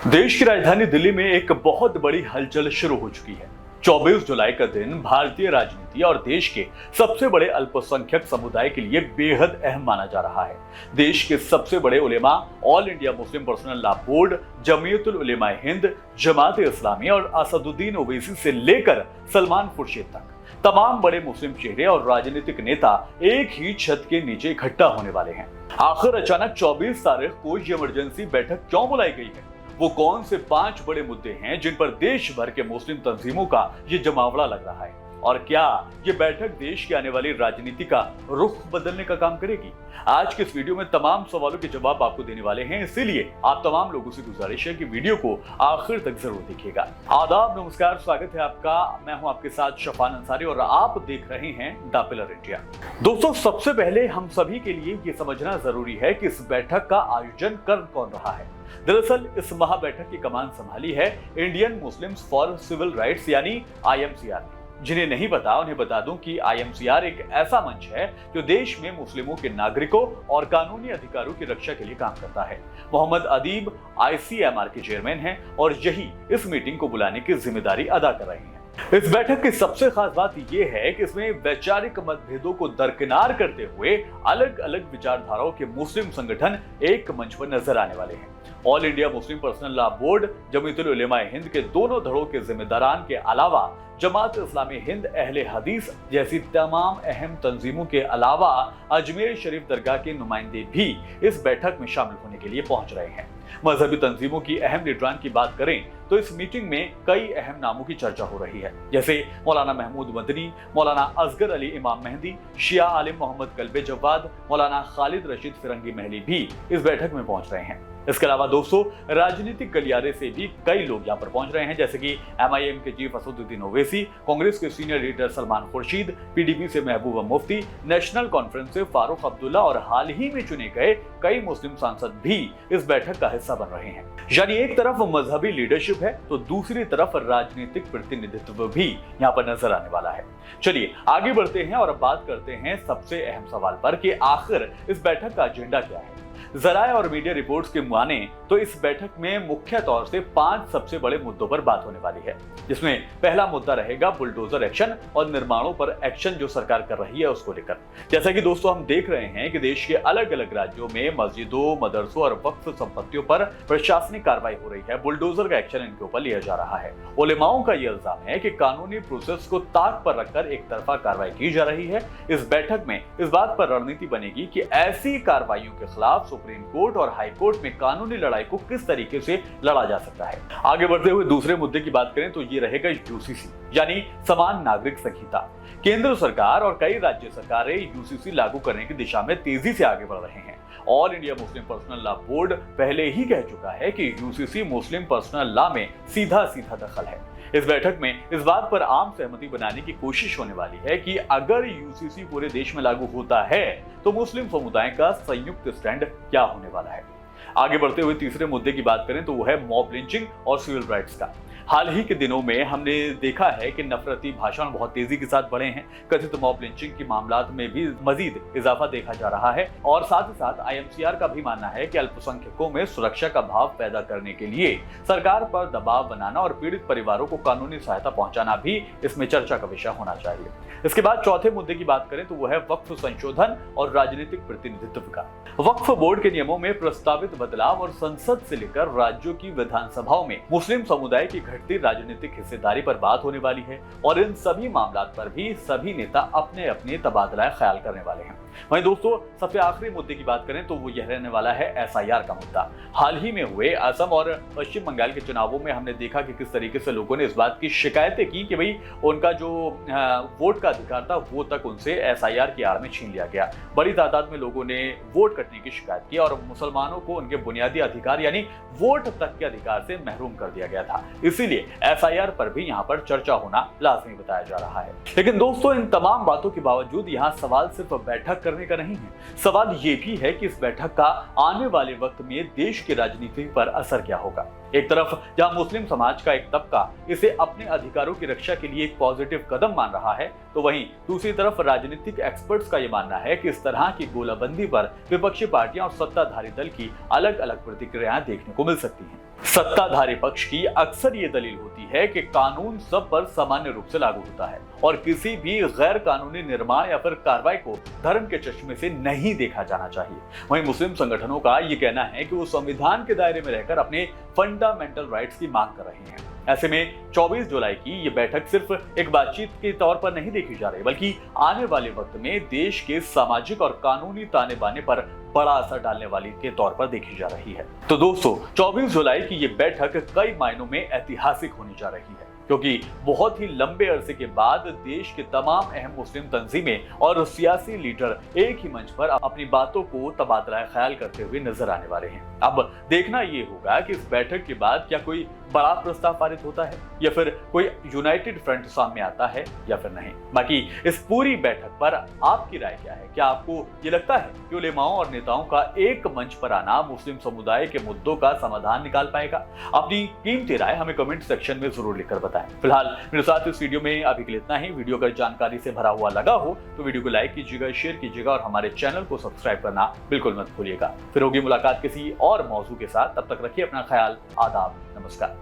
देश की राजधानी दिल्ली में एक बहुत बड़ी हलचल शुरू हो चुकी है। 24 जुलाई का दिन भारतीय राजनीति और देश के सबसे बड़े अल्पसंख्यक समुदाय के लिए बेहद अहम माना जा रहा है। देश के सबसे बड़े उलेमा, all India Muslim personal law board, Jamiatul Ulema Hind, Jamaat Islami और असदुद्दीन ओवैसी से लेकर सलमान खुर्शीद तक तमाम बड़े मुस्लिम चेहरे और राजनीतिक नेता एक ही छत के नीचे इकट्ठा होने वाले हैं। आखिर अचानक 24 तारीख को ये इमरजेंसी बैठक क्यों बुलाई गई है? वो कौन से 5 बड़े मुद्दे हैं जिन पर देश भर के मुस्लिम तंजीमों का ये जमावड़ा लग रहा है? और क्या ये बैठक देश की आने वाली राजनीति का रुख बदलने का काम करेगी? आज के इस वीडियो में तमाम सवालों के जवाब आपको देने वाले हैं, इसीलिए आप तमाम लोगों से गुजारिश है कि वीडियो को आखिर तक जरूर देखिएगा। आदाब, नमस्कार, स्वागत है आपका। मैं हूं आपके साथ शफान अंसारी और आप देख रहे हैं द पिलर इंडिया। दोस्तों, सबसे पहले हम सभी के लिए ये समझना जरूरी है कि इस बैठक का आयोजन कर कौन रहा है। दरअसल इस महा बैठक की कमान संभाली है Indian Muslims for civil rights यानी IMCR ने। जिन्हें नहीं पता उन्हें बता दूं कि IMCR एक ऐसा मंच है जो देश में मुस्लिमों के नागरिकों और कानूनी अधिकारों की रक्षा के लिए काम करता है। मोहम्मद अदीब ICMR के चेयरमैन हैं और यही इस मीटिंग को बुलाने की जिम्मेदारी अदा कर रहे हैं। इस बैठक की सबसे खास बात यह है कि इसमें वैचारिक मतभेदों को दरकिनार करते हुए अलग अलग विचारधाराओं के मुस्लिम संगठन एक मंच पर नजर आने वाले हैं। All India Muslim personal law board, Jamiatul Ulema Hind के दोनों धड़ों के जिम्मेदारान के अलावा जमात इस्लामी हिंद, अहले हदीस जैसी तमाम अहम तंजीमों के अलावा अजमेर शरीफ दरगाह के नुमाइंदे भी इस बैठक में शामिल होने के लिए पहुंच रहे हैं। मजहबी तंजीमों की अहम लीडरान की बात करें तो इस मीटिंग में कई अहम नामों की चर्चा हो रही है, जैसे मौलाना महमूद मदनी, मौलाना असगर अली इमाम मेहदी, शिया आलिम मोहम्मद कल्बे जवाद, मौलाना खालिद रशीद फिरंगी महली भी इस बैठक में पहुंच रहे हैं। इसके अलावा दोस्तों, राजनीतिक गलियारे से भी कई लोग यहाँ पर पहुंच रहे हैं, जैसे कि MIM के चीफ असदुद्दीन ओवैसी, कांग्रेस के senior leader Salman Khurshid, PDP से महबूबा मुफ्ती, नेशनल कॉन्फ्रेंस से फारूक अब्दुल्ला और हाल ही में चुने गए कई मुस्लिम सांसद भी इस बैठक का हिस्सा बन रहे हैं। यानी एक तरफ मजहबी लीडरशिप है तो दूसरी तरफ राजनीतिक प्रतिनिधित्व भी यहाँ पर नजर आने वाला है। चलिए आगे बढ़ते हैं और अब बात करते हैं सबसे अहम सवाल पर कि आखिर इस बैठक का एजेंडा क्या है। जराए और मीडिया रिपोर्ट्स के माने तो इस बैठक में मुख्य तौर से 5 सबसे बड़े मुद्दों पर बात होने वाली है, जिसमें पहला मुद्दा रहेगा बुलडोजर एक्शन और निर्माणों पर एक्शन जो सरकार कर रही है उसको लेकर। जैसा कि दोस्तों हम देख रहे हैं कि देश के अलग अलग राज्यों में मस्जिदों, मदरसों और वक्फ संपत्तियों पर प्रशासनिक कार्रवाई हो रही है। बुलडोजर का एक्शन इनके ऊपर लिया जा रहा है। उलेमाओं का यह इल्जाम है कि कानूनी प्रोसेस को ताक पर रखकर एक तरफा कार्रवाई की जा रही है। इस बैठक में इस बात पर रणनीति बनेगी कि ऐसी कार्रवाइयों के खिलाफ सुप्रीम कोर्ट और हाई कोर्ट में कानूनी लड़ाई को किस तरीके से लड़ा जा सकता है। आगे बढ़ते हुए दूसरे मुद्दे की बात करें तो ये रहेगा UCC यानी समान नागरिक संहिता। केंद्र सरकार और कई राज्य सरकारें UCC लागू करने की दिशा में तेजी से आगे बढ़ रहे हैं। All India Muslim personal law board पहले ही कह चुका है कि UCC मुस्लिम पर्सनल लॉ में सीधा सीधा दखल है। इस बैठक में इस बात पर आम सहमति बनाने की कोशिश होने वाली है कि अगर UCC पूरे देश में लागू होता है तो मुस्लिम समुदाय का संयुक्त स्टैंड क्या होने वाला है। आगे बढ़ते हुए तीसरे मुद्दे की बात करें तो वो है मॉब लिंचिंग और सिविल राइट्स का। हाल ही के दिनों में हमने देखा है कि नफरती भाषण बहुत तेजी के साथ बढ़े हैं। कथित मॉब लिंचिंग की मामलात में भी मजीद इजाफा देखा जा रहा है और साथ ही साथ IMCR का भी मानना है कि अल्पसंख्यकों में सुरक्षा का भाव पैदा करने के लिए सरकार पर दबाव बनाना और पीड़ित परिवारों को कानूनी सहायता पहुंचाना भी इसमें चर्चा का विषय होना चाहिए। इसके बाद चौथे मुद्दे की बात करें तो वो है वक्फ संशोधन और राजनीतिक प्रतिनिधित्व का। वक्फ बोर्ड के नियमों में प्रस्तावित बदलाव और संसद से लेकर राज्यों की विधानसभाओं में मुस्लिम समुदाय की घटती राजनीतिक हिस्सेदारी पर बात होने वाली है और इन सभी मामलात पर भी सभी नेता अपने अपने तबादला ख्याल करने वाले हैं। वहीं दोस्तों, सबसे आखिरी मुद्दे की बात करें तो वो यह रहने वाला है SIR का मुद्दा। हाल ही में हुए असम और पश्चिम बंगाल के चुनावों में हमने देखा कि किस तरीके से लोगों ने इस बात की शिकायतें की कि भाई उनका जो वोट का अधिकार था वो तक उनसे SIR की आड़ में छीन लिया गया। बड़ी तादाद में लोगों ने वोट कटने की शिकायत की और मुसलमानों को उनके बुनियादी अधिकार यानी वोट तक के अधिकार से महरूम कर दिया गया था। इसीलिए SIR पर भी यहाँ पर चर्चा होना लाजमी बताया जा रहा है। लेकिन दोस्तों, इन तमाम बातों के बावजूद यहाँ सवाल सिर्फ बैठक करने का नहीं है, सवाल ये भी है कि इस बैठक का आने वाले वक्त में देश की राजनीति पर असर क्या होगा। एक तरफ जहां मुस्लिम समाज का एक तबका इसे अपने अधिकारों की रक्षा के लिए एक पॉजिटिव कदम मान रहा है, तो वहीं दूसरी तरफ राजनीतिक एक्सपर्ट्स का यह मानना है कि इस तरह की गोलाबंदी पर विपक्षी पार्टियां और सत्ताधारी दल की अलग अलग प्रतिक्रियाएं देखने को मिल सकती हैं। सत्ताधारी पक्ष की अक्सर ये दलील होती है कि कानून सब पर सामान्य रूप से लागू होता है और किसी भी गैर कानूनी निर्माण या फिर कार्रवाई को धर्म के चश्मे से नहीं देखा जाना चाहिए। वहीं मुस्लिम संगठनों का ये कहना है कि वो संविधान के दायरे में रहकर अपने फंडामेंटल राइट्स की मांग कर रहे हैं। ऐसे में 24 जुलाई की ये बैठक सिर्फ एक बातचीत के तौर पर नहीं देखी जा रही, बल्कि आने वाले वक्त में देश के सामाजिक और कानूनी ताने बाने पर बड़ा असर डालने वाली के तौर पर देखी जा रही है। तो दोस्तों, 24 जुलाई की ये बैठक कई मायनों में ऐतिहासिक होने जा रही है, क्योंकि बहुत ही लंबे अरसे के बाद देश के तमाम अहम मुस्लिम तंजीमें और सियासी लीडर एक ही मंच पर अपनी बातों को तबादला ख्याल करते हुए नजर आने वाले हैं। अब देखना ये होगा कि इस बैठक के बाद क्या कोई बड़ा प्रस्ताव पारित होता है या फिर कोई यूनाइटेड फ्रंट सामने आता है या फिर नहीं। बाकी इस पूरी बैठक पर आपकी राय क्या है? क्या आपको ये लगता है कि उलेमाओं और नेताओं का एक मंच पर आना मुस्लिम समुदाय के मुद्दों का समाधान निकाल पाएगा? अपनी कीमती राय हमें कमेंट सेक्शन में जरूर लिखकर बताएं। फिलहाल मेरे साथ इस वीडियो में अभी के लिए इतना ही। वीडियो अगर जानकारी से भरा हुआ लगा हो तो वीडियो को लाइक कीजिएगा, शेयर कीजिएगा और हमारे चैनल को सब्सक्राइब करना बिल्कुल मत भूलिएगा। फिर होगी मुलाकात किसी और मौजू के साथ, तब तक रखिए अपना ख्याल। आदाब, नमस्कार।